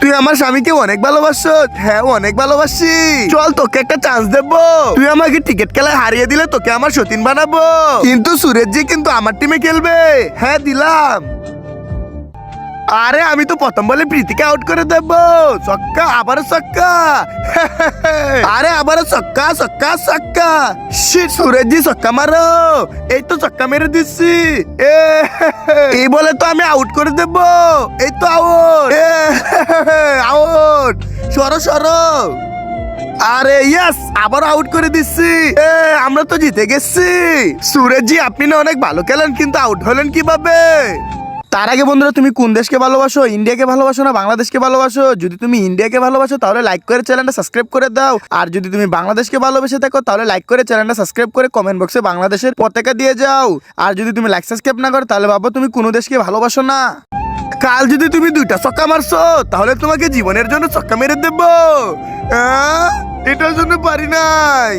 তুই আমার স্বামীকে অনেক ভালোবাসো। হ্যাঁ, অনেক ভালোবাসি। চল তোকে একটা চান্স দেবো। তুই আমাকে ক্রিকেট খেলায় হারিয়ে দিলে তোকে আমার সতীন বানাবো। কিন্তু সুরেশজি কিন্তু আমার টিমে খেলবে। হ্যাঁ, দিলাম। আরে আমি তো প্রথম বলে প্রীতিকে আউট করে দেব। ছক্কা, আবারও ছক্কা। আরে আবারও ছক্কা, ছক্কা, ছক্কা। শিট, সুরেশজি ছক্কা মারো। এই তো ছক্কা মেরে দিচ্ছি। এই বলে তো আমি আউট করে দেব। এই তো আউট। আউট। সরো সরো। আরে ইয়েস, আবার আউট করে দিচ্ছি। আমরা তো জিতে গেছি। সুরেশজি আপনি না অনেক ভালো খেলেন, কিন্তু আউট হলেন কিভাবে? তার আগে বন্ধুরা, তুমি কোন দেশকে ভালোবাসো? ইন্ডিয়াকে ভালোবাসো না বাংলাদেশকে ভালোবাসো? যদি তুমি ইন্ডিয়াকে ভালোবাসো তাহলে লাইক করে চ্যানেলটা সাবস্ক্রাইব করে দাও। আর যদি তুমি বাংলাদেশকে ভালোবেসে থাকো তাহলে লাইক করে চ্যানেলটা সাবস্ক্রাইব করে কমেন্ট বক্সে বাংলাদেশের পতাকা দিয়ে যাও। আর যদি তুমি লাইক সাবস্ক্রাইব না করো তাহলে ভাবো তুমি কোনো দেশকে ভালোবাসো না। কাল যদি তুমি 2টা ছক্কা মারছো তাহলে তোমাকে জীবনের জন্য ছক্কা মেরে দেবো। এটার জন্য পারি নাই।